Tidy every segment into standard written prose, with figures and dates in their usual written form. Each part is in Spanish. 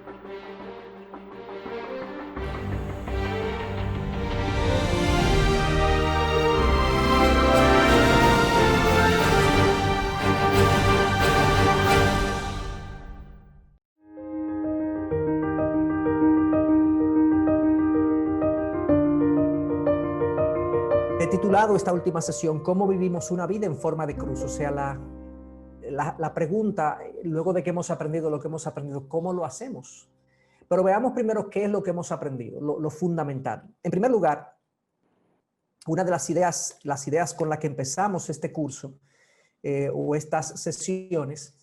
He titulado esta última sesión ¿Cómo vivimos una vida en forma de cruz? O sea, la pregunta, luego de que hemos aprendido lo que hemos aprendido, ¿cómo lo hacemos? Pero veamos primero qué es lo que hemos aprendido, lo fundamental. En primer lugar, una de las ideas con las que empezamos este curso o estas sesiones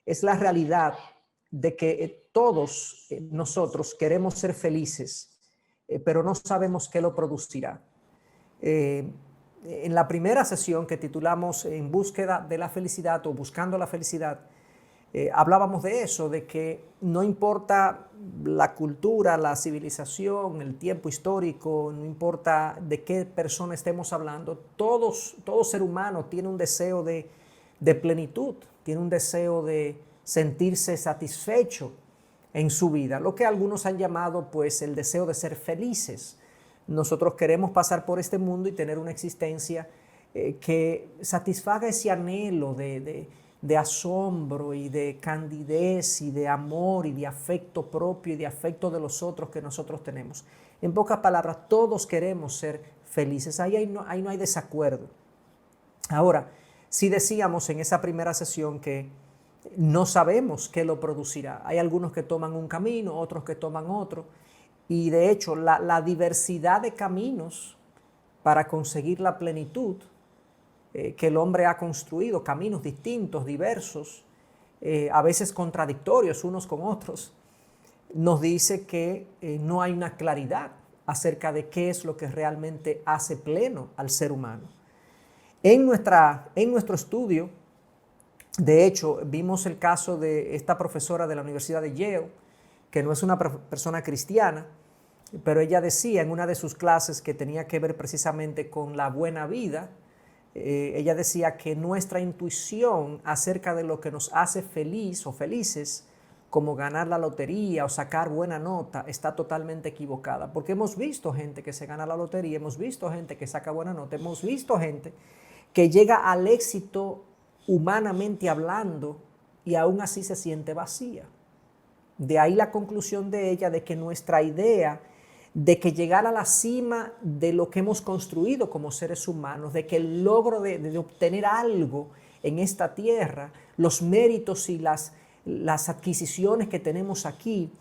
es la realidad de que todos nosotros queremos ser felices, pero no sabemos qué lo producirá. En la primera sesión que titulamos En búsqueda de la felicidad o Buscando la felicidad, hablábamos de eso, de que no importa la cultura, la civilización, el tiempo histórico, no importa de qué persona estemos hablando, todo ser humano tiene un deseo de plenitud, tiene un deseo de sentirse satisfecho en su vida, lo que algunos han llamado pues el deseo de ser felices. Nosotros queremos pasar por este mundo y tener una existencia que satisfaga ese anhelo de asombro y de candidez y de amor y de afecto propio y de afecto de los otros que nosotros tenemos. En pocas palabras, todos queremos ser felices. Ahí no hay desacuerdo. Ahora, sí decíamos en esa primera sesión que no sabemos qué lo producirá. Hay algunos que toman un camino, otros que toman otro. Y de hecho, la diversidad de caminos para conseguir la plenitud que el hombre ha construido, caminos distintos, diversos, a veces contradictorios unos con otros, nos dice que no hay una claridad acerca de qué es lo que realmente hace pleno al ser humano. En nuestro estudio, de hecho, vimos el caso de esta profesora de la Universidad de Yale, que no es una persona cristiana, pero ella decía en una de sus clases que tenía que ver precisamente con la buena vida. Ella decía que nuestra intuición acerca de lo que nos hace feliz o felices, como ganar la lotería o sacar buena nota, está totalmente equivocada, porque hemos visto gente que se gana la lotería, hemos visto gente que saca buena nota, hemos visto gente que llega al éxito humanamente hablando y aún así se siente vacía. De ahí la conclusión de ella de que nuestra idea de que llegar a la cima de lo que hemos construido como seres humanos, de que el logro de obtener algo en esta tierra, los méritos y las adquisiciones que tenemos aquí,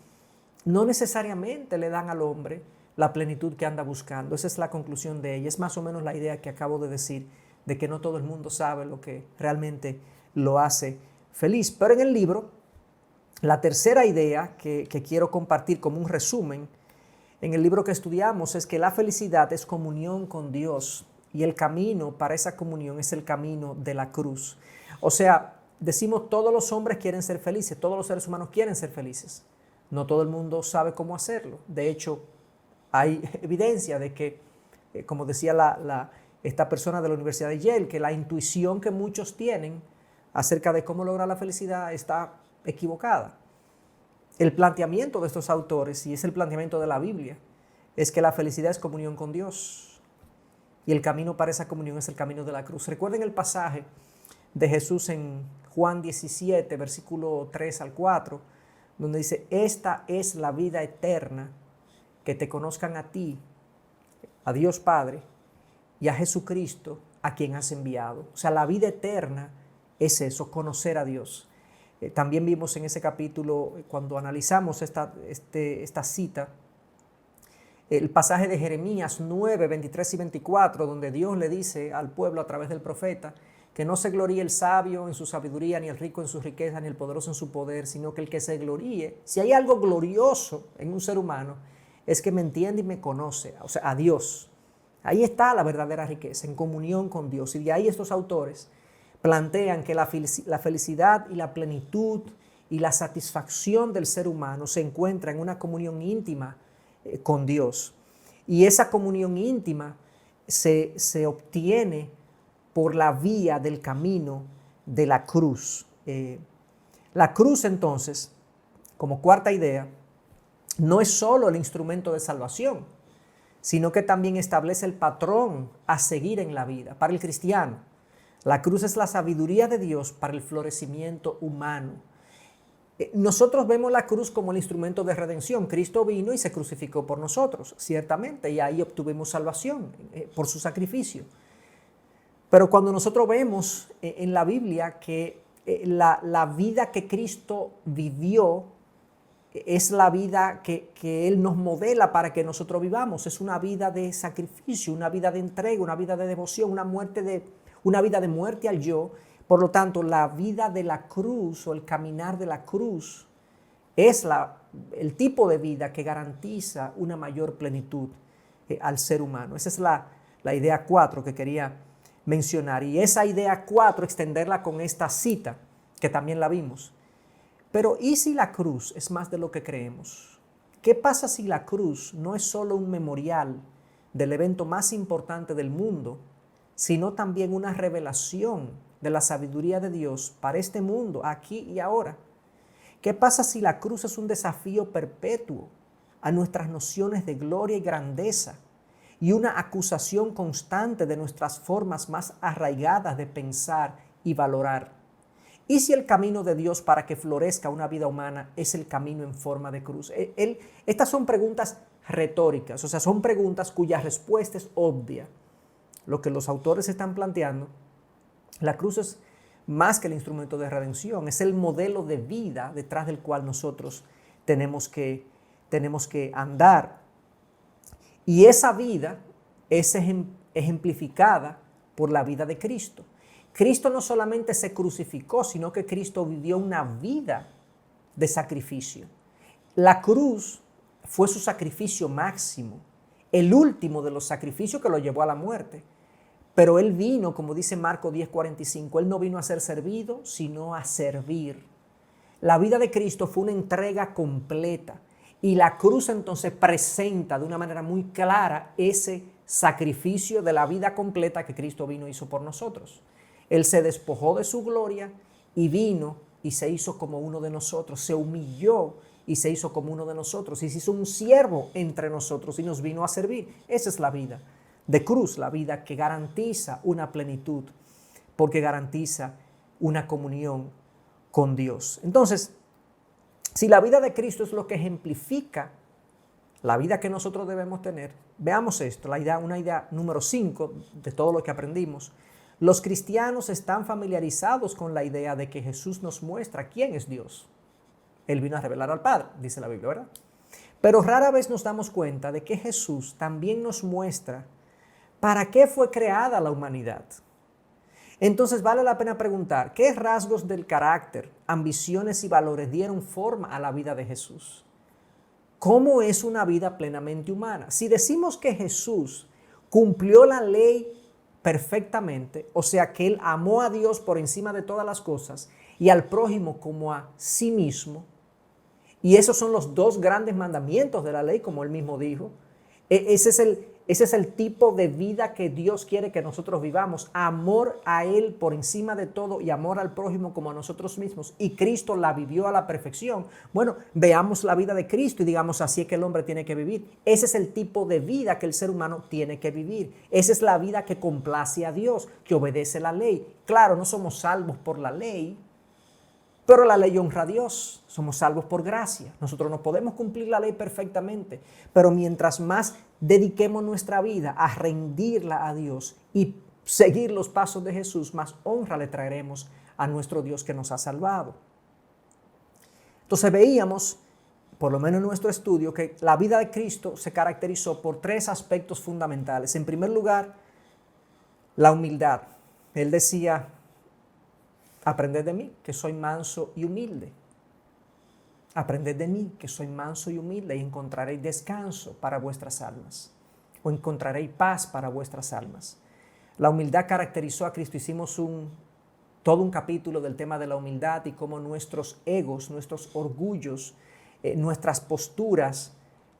no necesariamente le dan al hombre la plenitud que anda buscando. Esa es la conclusión de ella. Es más o menos la idea que acabo de decir, de que no todo el mundo sabe lo que realmente lo hace feliz. Pero en el libro, la tercera idea que quiero compartir como un resumen, en el libro que estudiamos, es que la felicidad es comunión con Dios y el camino para esa comunión es el camino de la cruz. O sea, decimos todos los hombres quieren ser felices, todos los seres humanos quieren ser felices. No todo el mundo sabe cómo hacerlo. De hecho, hay evidencia de que, como decía esta persona de la Universidad de Yale, que la intuición que muchos tienen acerca de cómo lograr la felicidad está equivocada. El planteamiento de estos autores, y es el planteamiento de la Biblia, es que la felicidad es comunión con Dios y el camino para esa comunión es el camino de la cruz. Recuerden el pasaje de Jesús en Juan 17, versículo 3 al 4, donde dice: esta es la vida eterna, que te conozcan a ti, a Dios Padre, y a Jesucristo, a quien has enviado. O sea, la vida eterna es eso, conocer a Dios. También vimos en ese capítulo, cuando analizamos esta cita, el pasaje de Jeremías 9, 23 y 24, donde Dios le dice al pueblo a través del profeta que no se gloríe el sabio en su sabiduría, ni el rico en su riqueza, ni el poderoso en su poder, sino que el que se gloríe, si hay algo glorioso en un ser humano, es que me entiende y me conoce, o sea, a Dios. Ahí está la verdadera riqueza, en comunión con Dios. Y de ahí estos autores plantean que la felicidad y la plenitud y la satisfacción del ser humano se encuentra en una comunión íntima con Dios. Y esa comunión íntima se obtiene por la vía del camino de la cruz. La cruz, entonces, como cuarta idea, no es solo el instrumento de salvación, sino que también establece el patrón a seguir en la vida. Para el cristiano, la cruz es la sabiduría de Dios para el florecimiento humano. Nosotros vemos la cruz como el instrumento de redención. Cristo vino y se crucificó por nosotros, ciertamente, y ahí obtuvimos salvación por su sacrificio. Pero cuando nosotros vemos en la Biblia que la vida que Cristo vivió es la vida que Él nos modela para que nosotros vivamos, es una vida de sacrificio, una vida de entrega, una vida de devoción, una vida de muerte al yo. Por lo tanto, la vida de la cruz o el caminar de la cruz es el tipo de vida que garantiza una mayor plenitud al ser humano. Esa es la idea 4 que quería mencionar. Y esa idea 4, extenderla con esta cita, que también la vimos. Pero ¿y si la cruz es más de lo que creemos? ¿Qué pasa si la cruz no es solo un memorial del evento más importante del mundo, sino también una revelación de la sabiduría de Dios para este mundo, aquí y ahora? ¿Qué pasa si la cruz es un desafío perpetuo a nuestras nociones de gloria y grandeza y una acusación constante de nuestras formas más arraigadas de pensar y valorar? ¿Y si el camino de Dios para que florezca una vida humana es el camino en forma de cruz? Estas son preguntas retóricas, o sea, son preguntas cuya respuesta es obvia. Lo que los autores están planteando, la cruz es más que el instrumento de redención, es el modelo de vida detrás del cual nosotros tenemos que andar. Y esa vida es ejemplificada por la vida de Cristo. Cristo no solamente se crucificó, sino que Cristo vivió una vida de sacrificio. La cruz fue su sacrificio máximo, el último de los sacrificios que lo llevó a la muerte. Pero Él vino, como dice Marcos 10:45, Él no vino a ser servido, sino a servir. La vida de Cristo fue una entrega completa. Y la cruz entonces presenta de una manera muy clara ese sacrificio de la vida completa que Cristo vino y hizo por nosotros. Él se despojó de su gloria y vino y se hizo como uno de nosotros. Se humilló y se hizo como uno de nosotros. Y se hizo un siervo entre nosotros y nos vino a servir. Esa es la vida de cruz, la vida que garantiza una plenitud, porque garantiza una comunión con Dios. Entonces, si la vida de Cristo es lo que ejemplifica la vida que nosotros debemos tener, veamos esto, una idea número 5 de todo lo que aprendimos. Los cristianos están familiarizados con la idea de que Jesús nos muestra quién es Dios. Él vino a revelar al Padre, dice la Biblia, ¿verdad? Pero rara vez nos damos cuenta de que Jesús también nos muestra para qué fue creada la humanidad. Entonces vale la pena preguntar, ¿qué rasgos del carácter, ambiciones y valores dieron forma a la vida de Jesús? ¿Cómo es una vida plenamente humana? Si decimos que Jesús cumplió la ley perfectamente, o sea que Él amó a Dios por encima de todas las cosas y al prójimo como a sí mismo, y esos son los dos grandes mandamientos de la ley, como Él mismo dijo, ese es el tipo de vida que Dios quiere que nosotros vivamos. Amor a Él por encima de todo y amor al prójimo como a nosotros mismos. Y Cristo la vivió a la perfección. Bueno, veamos la vida de Cristo y digamos, así es que el hombre tiene que vivir. Ese es el tipo de vida que el ser humano tiene que vivir. Esa es la vida que complace a Dios, que obedece la ley. Claro, no somos salvos por la ley, pero la ley honra a Dios. Somos salvos por gracia. Nosotros no podemos cumplir la ley perfectamente, pero mientras más dediquemos nuestra vida a rendirla a Dios y seguir los pasos de Jesús, más honra le traeremos a nuestro Dios que nos ha salvado. Entonces veíamos, por lo menos en nuestro estudio, que la vida de Cristo se caracterizó por 3 aspectos fundamentales. En primer lugar, la humildad. Él decía, aprended de mí, que soy manso y humilde. Aprended de mí, que soy manso y humilde, y encontraréis descanso para vuestras almas, o encontraréis paz para vuestras almas. La humildad caracterizó a Cristo. Hicimos todo un capítulo del tema de la humildad y cómo nuestros egos, nuestros orgullos, nuestras posturas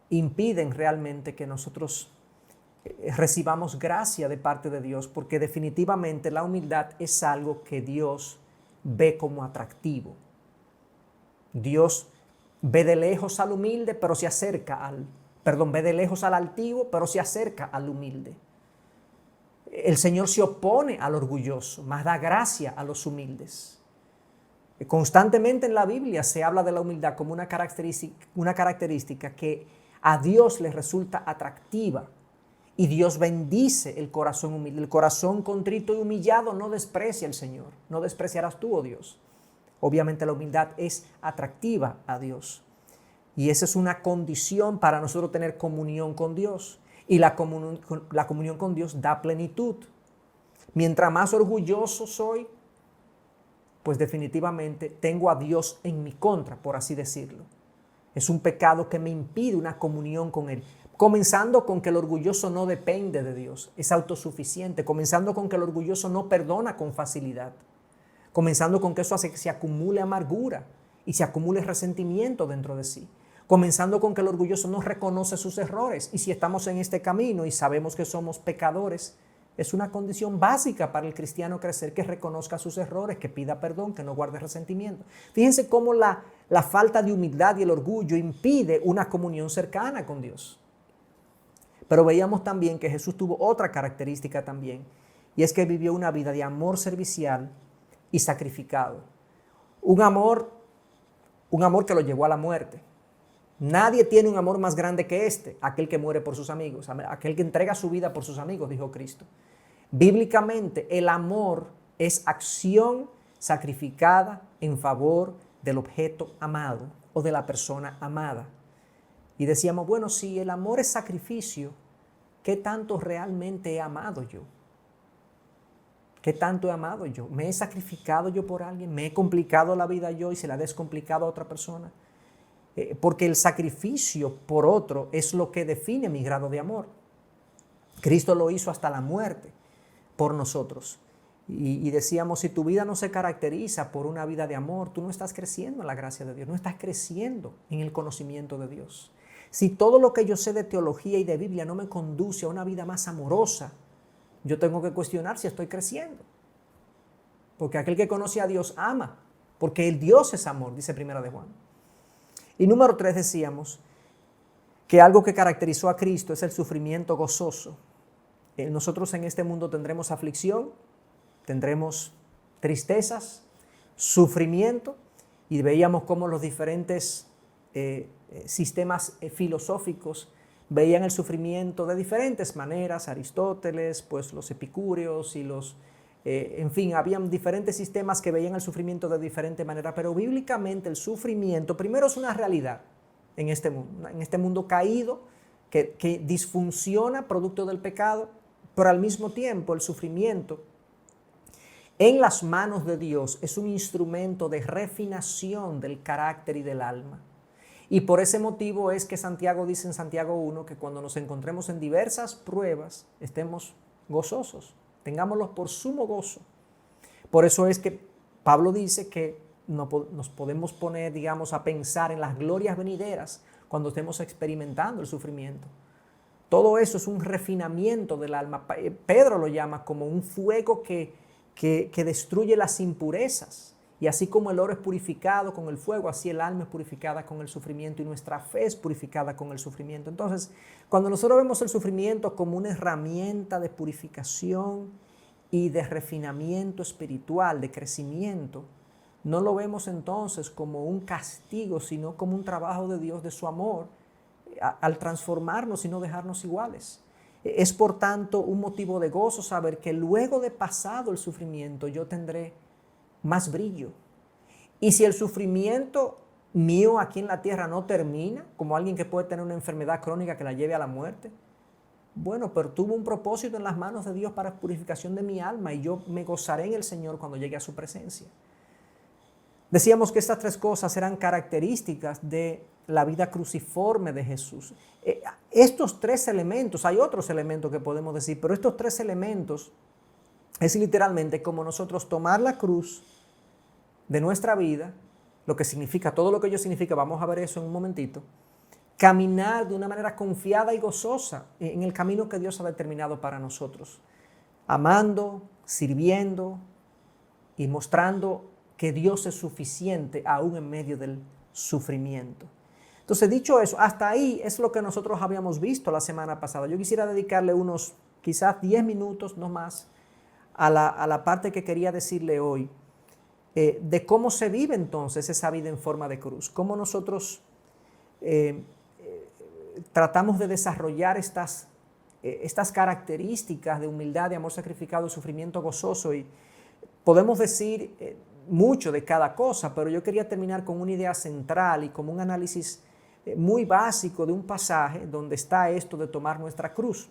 impiden realmente que nosotros recibamos gracia de parte de Dios, porque definitivamente la humildad es algo que Dios ve como atractivo. Dios ve de lejos al humilde, pero se acerca ve de lejos al altivo, pero se acerca al humilde. El Señor se opone al orgulloso, mas da gracia a los humildes. Constantemente en la Biblia se habla de la humildad como una característica que a Dios le resulta atractiva. Y Dios bendice el corazón humilde. El corazón contrito y humillado no desprecia al Señor. No despreciarás tú, oh Dios. Obviamente la humildad es atractiva a Dios. Y esa es una condición para nosotros tener comunión con Dios. Y la comunión con Dios da plenitud. Mientras más orgulloso soy, pues definitivamente tengo a Dios en mi contra, por así decirlo. Es un pecado que me impide una comunión con Él. Comenzando con que el orgulloso no depende de Dios, es autosuficiente. Comenzando con que el orgulloso no perdona con facilidad. Comenzando con que eso hace que se acumule amargura y se acumule resentimiento dentro de sí. Comenzando con que el orgulloso no reconoce sus errores. Y si estamos en este camino y sabemos que somos pecadores, es una condición básica para el cristiano crecer, que reconozca sus errores, que pida perdón, que no guarde resentimiento. Fíjense cómo la falta de humildad y el orgullo impide una comunión cercana con Dios. Pero veíamos también que Jesús tuvo otra característica también, y es que vivió una vida de amor servicial y sacrificado. Un amor que lo llevó a la muerte. Nadie tiene un amor más grande que este, aquel que muere por sus amigos, aquel que entrega su vida por sus amigos, dijo Cristo. Bíblicamente, el amor es acción sacrificada en favor del objeto amado o de la persona amada. Y decíamos, bueno, si el amor es sacrificio, ¿qué tanto realmente he amado yo? ¿Qué tanto he amado yo? ¿Me he sacrificado yo por alguien? ¿Me he complicado la vida yo y se la he descomplicado a otra persona? Porque el sacrificio por otro es lo que define mi grado de amor. Cristo lo hizo hasta la muerte por nosotros. Y decíamos, si tu vida no se caracteriza por una vida de amor, tú no estás creciendo en la gracia de Dios, no estás creciendo en el conocimiento de Dios. Si todo lo que yo sé de teología y de Biblia no me conduce a una vida más amorosa, yo tengo que cuestionar si estoy creciendo. Porque aquel que conoce a Dios ama, porque el Dios es amor, dice Primera de Juan. Y número 3 decíamos que algo que caracterizó a Cristo es el sufrimiento gozoso. Nosotros en este mundo tendremos aflicción, tendremos tristezas, sufrimiento, y veíamos cómo los diferentes sistemas filosóficos veían el sufrimiento de diferentes maneras. Aristóteles, pues los epicúreos y en fin, habían diferentes sistemas que veían el sufrimiento de diferente manera, pero bíblicamente el sufrimiento primero es una realidad en este mundo caído que disfunciona producto del pecado, pero al mismo tiempo el sufrimiento en las manos de Dios es un instrumento de refinación del carácter y del alma. Y por ese motivo es que Santiago dice en Santiago 1 que cuando nos encontremos en diversas pruebas estemos gozosos, tengámoslos por sumo gozo. Por eso es que Pablo dice que nos podemos poner, digamos, a pensar en las glorias venideras cuando estemos experimentando el sufrimiento. Todo eso es un refinamiento del alma. Pedro lo llama como un fuego que destruye las impurezas. Y así como el oro es purificado con el fuego, así el alma es purificada con el sufrimiento y nuestra fe es purificada con el sufrimiento. Entonces, cuando nosotros vemos el sufrimiento como una herramienta de purificación y de refinamiento espiritual, de crecimiento, no lo vemos entonces como un castigo, sino como un trabajo de Dios, de su amor, al transformarnos y no dejarnos iguales. Es por tanto un motivo de gozo saber que luego de pasado el sufrimiento yo tendré más brillo. Y si el sufrimiento mío aquí en la tierra no termina, como alguien que puede tener una enfermedad crónica que la lleve a la muerte, bueno, pero tuvo un propósito en las manos de Dios para purificación de mi alma y yo me gozaré en el Señor cuando llegue a su presencia. Decíamos que estas tres cosas eran características de la vida cruciforme de Jesús. Estos tres elementos, hay otros elementos que podemos decir, pero estos tres elementos es literalmente como nosotros tomar la cruz de nuestra vida, lo que significa, todo lo que ello significa, vamos a ver eso en un momentito, caminar de una manera confiada y gozosa en el camino que Dios ha determinado para nosotros, amando, sirviendo y mostrando que Dios es suficiente aún en medio del sufrimiento. Entonces, dicho eso, hasta ahí es lo que nosotros habíamos visto la semana pasada. Yo quisiera dedicarle unos quizás 10 minutos, no más, a la parte que quería decirle hoy, de cómo se vive entonces esa vida en forma de cruz, cómo nosotros tratamos de desarrollar estas características de humildad, de amor sacrificado, sufrimiento gozoso, y podemos decir mucho de cada cosa, pero yo quería terminar con una idea central y como un análisis muy básico de un pasaje donde está esto de tomar nuestra cruz.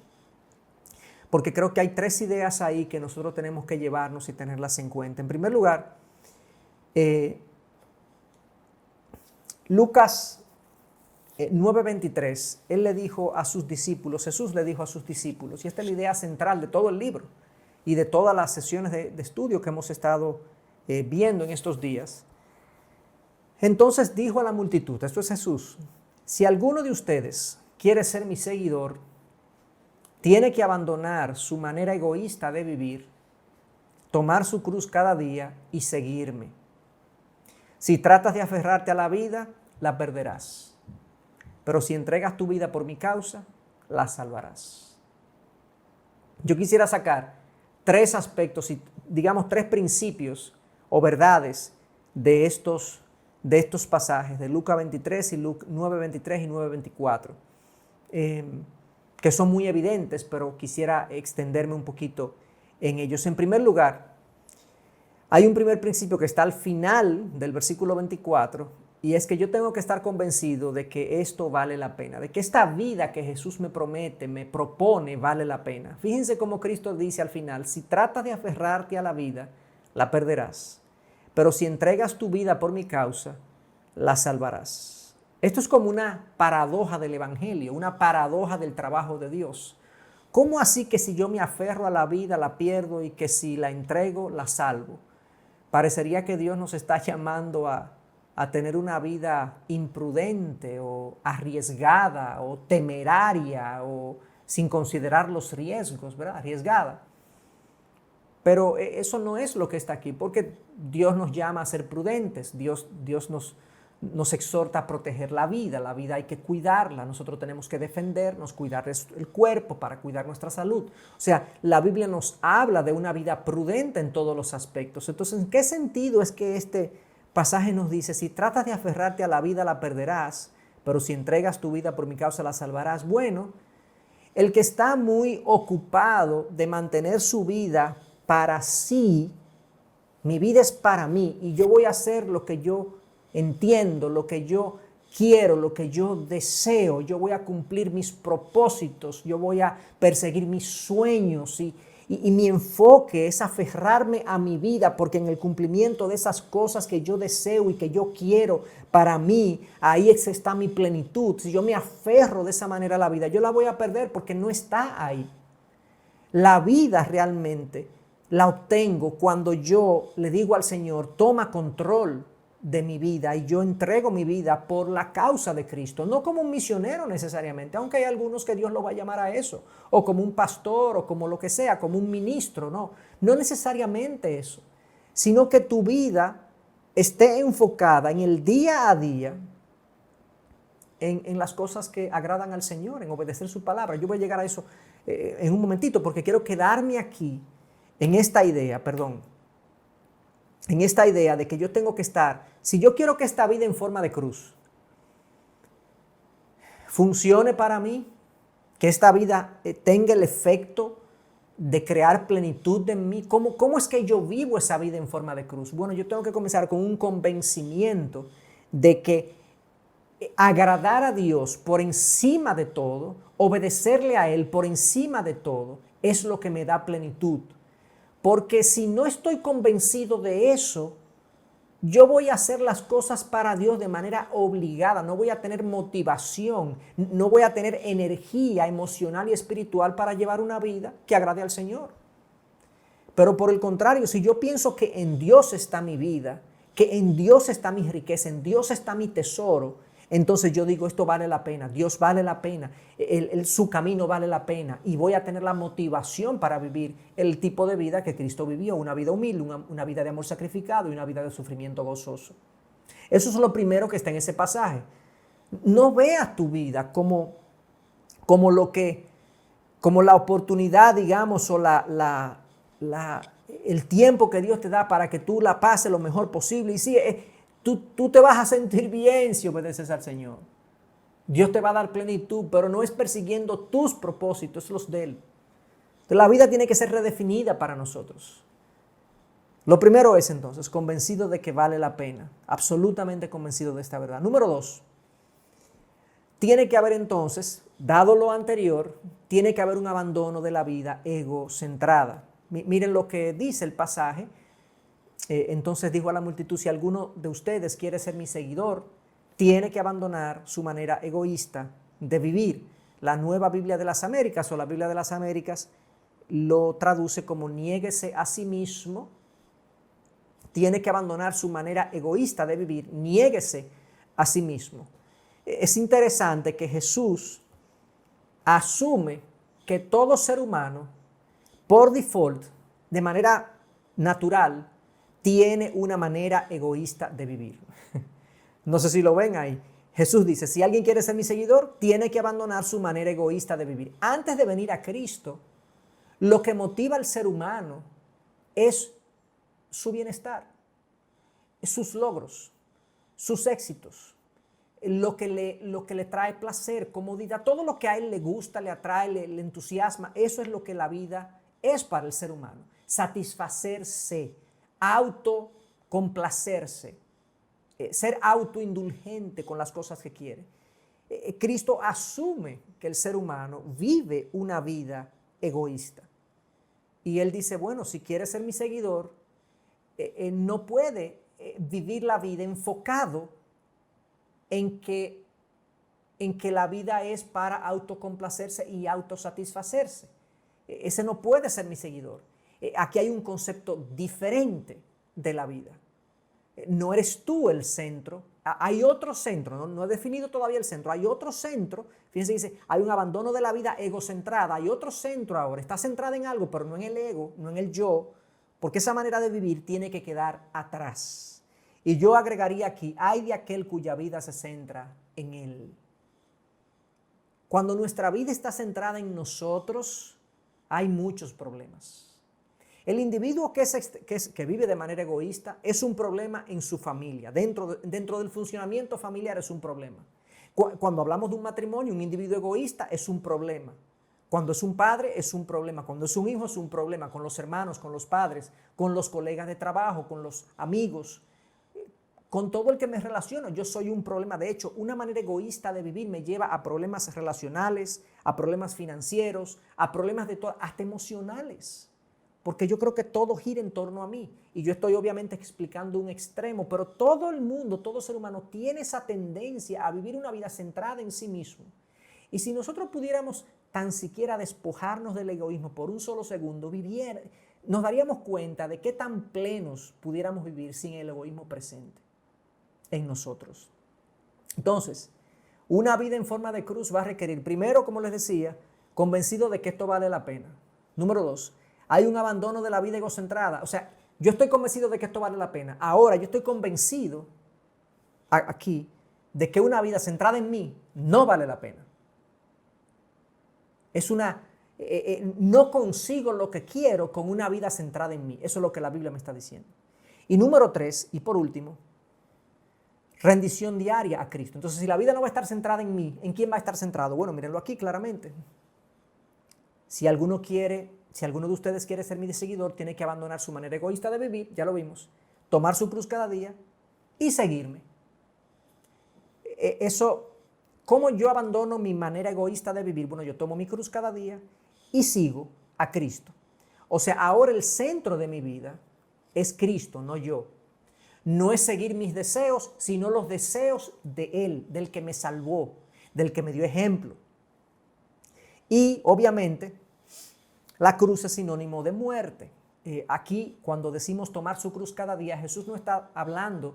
Porque creo que hay 3 ideas ahí que nosotros tenemos que llevarnos y tenerlas en cuenta. En primer lugar, Lucas 9:23, él le dijo a sus discípulos, Jesús le dijo a sus discípulos, y esta es la idea central de todo el libro y de todas las sesiones de estudio que hemos estado viendo en estos días. Entonces dijo a la multitud, esto es Jesús, si alguno de ustedes quiere ser mi seguidor, tiene que abandonar su manera egoísta de vivir, tomar su cruz cada día y seguirme. Si tratas de aferrarte a la vida, la perderás. Pero si entregas tu vida por mi causa, la salvarás. Yo quisiera sacar 3 aspectos y digamos 3 principios o verdades de estos pasajes, de Lucas 23 y 9:23 y 9:24, que son muy evidentes, pero quisiera extenderme un poquito en ellos. En primer lugar, hay un primer principio que está al final del versículo 24, y es que yo tengo que estar convencido de que esto vale la pena, de que esta vida que Jesús me promete, me propone, vale la pena. Fíjense cómo Cristo dice al final, si tratas de aferrarte a la vida, la perderás. Pero si entregas tu vida por mi causa, la salvarás. Esto es como una paradoja del Evangelio, una paradoja del trabajo de Dios. ¿Cómo así que si yo me aferro a la vida, la pierdo, y que si la entrego, la salvo? Parecería que Dios nos está llamando a tener una vida imprudente o arriesgada o temeraria o sin considerar los riesgos, ¿verdad? Arriesgada. Pero eso no es lo que está aquí, porque Dios nos llama a ser prudentes, Dios nos exhorta a proteger la vida hay que cuidarla, nosotros tenemos que defendernos, cuidar el cuerpo para cuidar nuestra salud. O sea, la Biblia nos habla de una vida prudente en todos los aspectos. Entonces, ¿en qué sentido es que este pasaje nos dice, si tratas de aferrarte a la vida la perderás, pero si entregas tu vida por mi causa la salvarás? Bueno, el que está muy ocupado de mantener su vida para sí, mi vida es para mí y yo voy a hacer lo que yo entiendo, lo que yo quiero, lo que yo deseo, yo voy a cumplir mis propósitos, yo voy a perseguir mis sueños y mi enfoque es aferrarme a mi vida, porque en el cumplimiento de esas cosas que yo deseo y que yo quiero para mí, ahí está mi plenitud. Si yo me aferro de esa manera a la vida, yo la voy a perder porque no está ahí. La vida realmente la obtengo cuando yo le digo al Señor, toma control de mi vida, y yo entrego mi vida por la causa de Cristo, no como un misionero necesariamente, aunque hay algunos que Dios lo va a llamar a eso, o como un pastor, o como lo que sea, como un ministro, no necesariamente eso, sino que tu vida esté enfocada en el día a día, en las cosas que agradan al Señor, en obedecer su palabra. Yo voy a llegar a eso en un momentito, porque quiero quedarme aquí en esta idea, en esta idea de que yo tengo que estar, si yo quiero que esta vida en forma de cruz funcione para mí, que esta vida tenga el efecto de crear plenitud en mí, ¿cómo es que yo vivo esa vida en forma de cruz? Bueno, yo tengo que comenzar con un convencimiento de que agradar a Dios por encima de todo, obedecerle a Él por encima de todo, es lo que me da plenitud. Porque si no estoy convencido de eso, yo voy a hacer las cosas para Dios de manera obligada, no voy a tener motivación, no voy a tener energía emocional y espiritual para llevar una vida que agrade al Señor. Pero por el contrario, si yo pienso que en Dios está mi vida, que en Dios está mi riqueza, en Dios está mi tesoro, entonces yo digo, esto vale la pena, Dios vale la pena, su camino vale la pena, y voy a tener la motivación para vivir el tipo de vida que Cristo vivió, una vida humilde, una vida de amor sacrificado y una vida de sufrimiento gozoso. Eso es lo primero que está en ese pasaje. No veas tu vida como la oportunidad, digamos, o el tiempo que Dios te da para que tú la pases lo mejor posible. Y sí, tú te vas a sentir bien si obedeces al Señor. Dios te va a dar plenitud, pero no es persiguiendo tus propósitos, los de Él. Entonces, la vida tiene que ser redefinida para nosotros. Lo primero es entonces convencido de que vale la pena, absolutamente convencido de esta verdad. Número 2, tiene que haber entonces, dado lo anterior, tiene que haber un abandono de la vida egocentrada. Miren lo que dice el pasaje. Entonces dijo a la multitud, si alguno de ustedes quiere ser mi seguidor, tiene que abandonar su manera egoísta de vivir. La Nueva Biblia de las Américas o la Biblia de las Américas lo traduce como niéguese a sí mismo. Tiene que abandonar su manera egoísta de vivir, niéguese a sí mismo. Es interesante que Jesús asume que todo ser humano, por default, de manera natural, tiene una manera egoísta de vivir. No sé si lo ven ahí. Jesús dice, si alguien quiere ser mi seguidor, tiene que abandonar su manera egoísta de vivir. Antes de venir a Cristo, lo que motiva al ser humano es su bienestar, sus logros, sus éxitos, lo que le trae placer, comodidad, todo lo que a él le gusta, le atrae, le entusiasma, eso es lo que la vida es para el ser humano. Satisfacerse, autocomplacerse, ser autoindulgente con las cosas que quiere. Cristo asume que el ser humano vive una vida egoísta. Y él dice, bueno, si quieres ser mi seguidor, no puede vivir la vida enfocado en que la vida es para autocomplacerse y autosatisfacerse. Ese no puede ser mi seguidor. Aquí hay un concepto diferente de la vida. No eres tú el centro, hay otro centro, no he definido todavía el centro, hay otro centro, fíjense, dice, hay un abandono de la vida egocentrada, hay otro centro ahora, está centrada en algo, pero no en el ego, no en el yo, porque esa manera de vivir tiene que quedar atrás. Y yo agregaría aquí, hay de aquel cuya vida se centra en él. Cuando nuestra vida está centrada en nosotros, hay muchos problemas. El individuo que vive de manera egoísta es un problema en su familia. Dentro del funcionamiento familiar es un problema. Cuando hablamos de un matrimonio, un individuo egoísta es un problema. Cuando es un padre es un problema. Cuando es un hijo es un problema. Con los hermanos, con los padres, con los colegas de trabajo, con los amigos, con todo el que me relaciono. Yo soy un problema. De hecho, una manera egoísta de vivir me lleva a problemas relacionales, a problemas financieros, a problemas de todo, hasta emocionales. Porque yo creo que todo gira en torno a mí. Y yo estoy obviamente explicando un extremo, pero todo el mundo, todo ser humano tiene esa tendencia a vivir una vida centrada en sí mismo. Y si nosotros pudiéramos tan siquiera despojarnos del egoísmo por un solo segundo, nos daríamos cuenta de qué tan plenos pudiéramos vivir sin el egoísmo presente en nosotros. Entonces, una vida en forma de cruz va a requerir, primero, como les decía, convencido de que esto vale la pena. Número 2, hay un abandono de la vida egocentrada. O sea, yo estoy convencido de que esto vale la pena. Ahora, yo estoy convencido aquí de que una vida centrada en mí no vale la pena. No consigo lo que quiero con una vida centrada en mí. Eso es lo que la Biblia me está diciendo. Y número 3, y por último, rendición diaria a Cristo. Entonces, si la vida no va a estar centrada en mí, ¿en quién va a estar centrado? Bueno, mírenlo aquí claramente. Si alguno de ustedes quiere ser mi seguidor, tiene que abandonar su manera egoísta de vivir, ya lo vimos, tomar su cruz cada día y seguirme. ¿Cómo yo abandono mi manera egoísta de vivir? Bueno, yo tomo mi cruz cada día y sigo a Cristo. O sea, ahora el centro de mi vida es Cristo, no yo. No es seguir mis deseos, sino los deseos de Él, del que me salvó, del que me dio ejemplo. Y obviamente, la cruz es sinónimo de muerte. Aquí, cuando decimos tomar su cruz cada día, Jesús no está hablando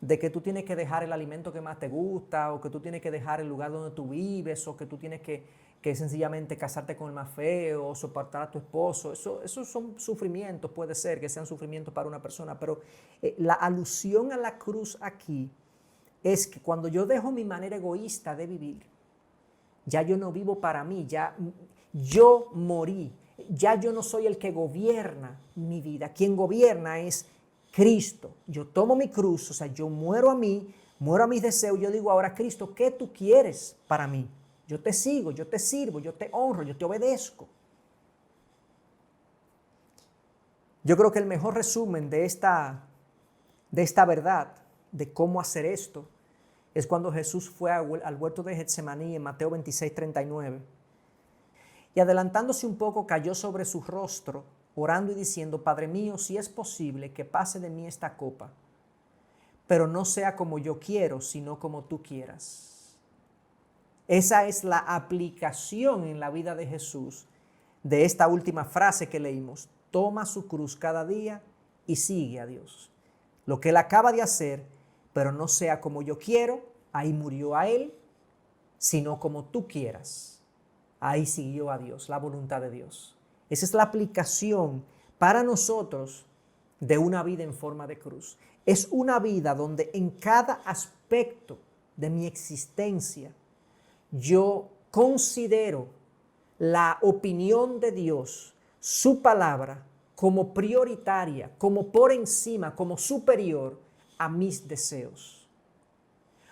de que tú tienes que dejar el alimento que más te gusta, o que tú tienes que dejar el lugar donde tú vives, o que tú tienes que sencillamente casarte con el más feo, o soportar a tu esposo. Esos son sufrimientos, puede ser que sean sufrimientos para una persona, pero la alusión a la cruz aquí es que cuando yo dejo mi manera egoísta de vivir, ya yo no vivo para mí, ya yo morí, ya yo no soy el que gobierna mi vida. Quien gobierna es Cristo. Yo tomo mi cruz, o sea, yo muero a mí, muero a mis deseos. Yo digo ahora, Cristo, ¿qué tú quieres para mí? Yo te sigo, yo te sirvo, yo te honro, yo te obedezco. Yo creo que el mejor resumen de esta verdad, de cómo hacer esto, es cuando Jesús fue al huerto de Getsemaní en Mateo 26:39. Y adelantándose un poco, cayó sobre su rostro, orando y diciendo, Padre mío, si es posible que pase de mí esta copa, pero no sea como yo quiero, sino como tú quieras. Esa es la aplicación en la vida de Jesús de esta última frase que leímos. Toma su cruz cada día y sigue a Dios. Lo que Él acaba de hacer, pero no sea como yo quiero, ahí murió a Él, sino como tú quieras. Ahí siguió a Dios, la voluntad de Dios. Esa es la aplicación para nosotros de una vida en forma de cruz. Es una vida donde en cada aspecto de mi existencia yo considero la opinión de Dios, su palabra, como prioritaria, como por encima, como superior a mis deseos.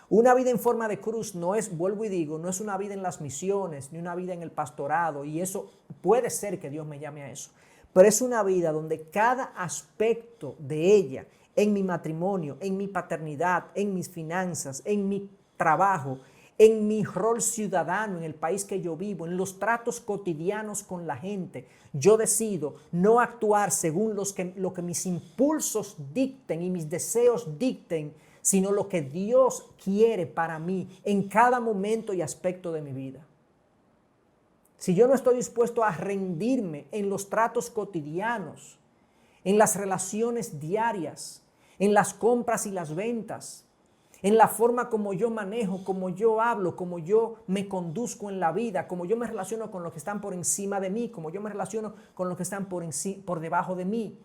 Una vida en forma de cruz no es, vuelvo y digo, no es una vida en las misiones, ni una vida en el pastorado, y eso puede ser que Dios me llame a eso, pero es una vida donde cada aspecto de ella, en mi matrimonio, en mi paternidad, en mis finanzas, en mi trabajo, en mi rol ciudadano en el país que yo vivo, en los tratos cotidianos con la gente, yo decido no actuar según lo que mis impulsos dicten y mis deseos dicten, sino lo que Dios quiere para mí en cada momento y aspecto de mi vida. Si yo no estoy dispuesto a rendirme en los tratos cotidianos, en las relaciones diarias, en las compras y las ventas, en la forma como yo manejo, como yo hablo, como yo me conduzco en la vida, como yo me relaciono con los que están por encima de mí, como yo me relaciono con los que están por debajo de mí,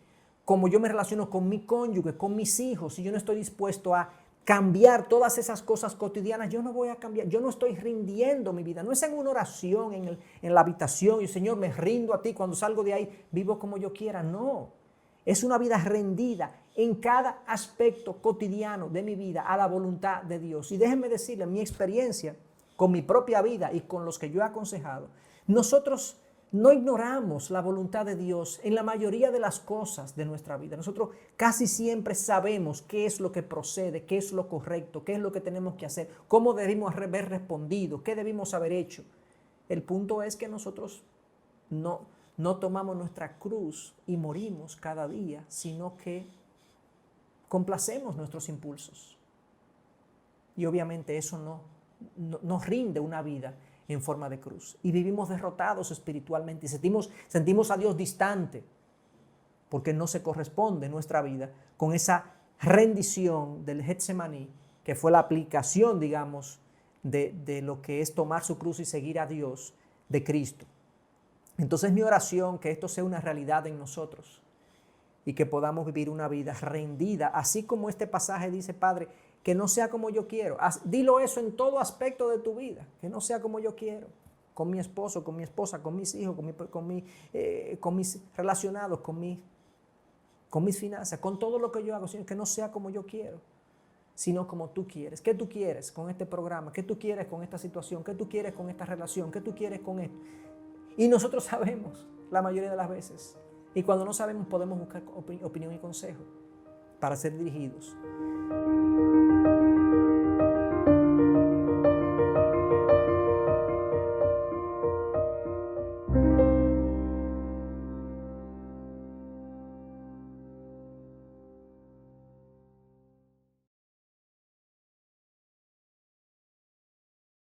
como yo me relaciono con mi cónyuge, con mis hijos, si yo no estoy dispuesto a cambiar todas esas cosas cotidianas, yo no voy a cambiar, yo no estoy rindiendo mi vida. No es en una oración en la habitación y Señor, me rindo a ti, cuando salgo de ahí vivo como yo quiera. No, es una vida rendida en cada aspecto cotidiano de mi vida a la voluntad de Dios. Y déjenme decirle, mi experiencia con mi propia vida y con los que yo he aconsejado, nosotros no ignoramos la voluntad de Dios en la mayoría de las cosas de nuestra vida. Nosotros casi siempre sabemos qué es lo que procede, qué es lo correcto, qué es lo que tenemos que hacer, cómo debimos haber respondido, qué debimos haber hecho. El punto es que nosotros no tomamos nuestra cruz y morimos cada día, sino que complacemos nuestros impulsos. Y obviamente eso no rinde una vida en forma de cruz. Y vivimos derrotados espiritualmente y sentimos a Dios distante porque no se corresponde nuestra vida con esa rendición del Getsemaní, que fue la aplicación, digamos, de lo que es tomar su cruz y seguir a Dios de Cristo. Entonces mi oración, que esto sea una realidad en nosotros y que podamos vivir una vida rendida, así como este pasaje dice, Padre, que no sea como yo quiero. Dilo eso en todo aspecto de tu vida, que no sea como yo quiero. Con mi esposo, con mi esposa, con mis hijos, con mis relacionados, con mis finanzas, con todo lo que yo hago, Señor, que no sea como yo quiero, sino como tú quieres. ¿Qué tú quieres con este programa? ¿Qué tú quieres con esta situación? ¿Qué tú quieres con esta relación? ¿Qué tú quieres con esto? Y nosotros sabemos la mayoría de las veces. Y cuando no sabemos podemos buscar opinión y consejo para ser dirigidos.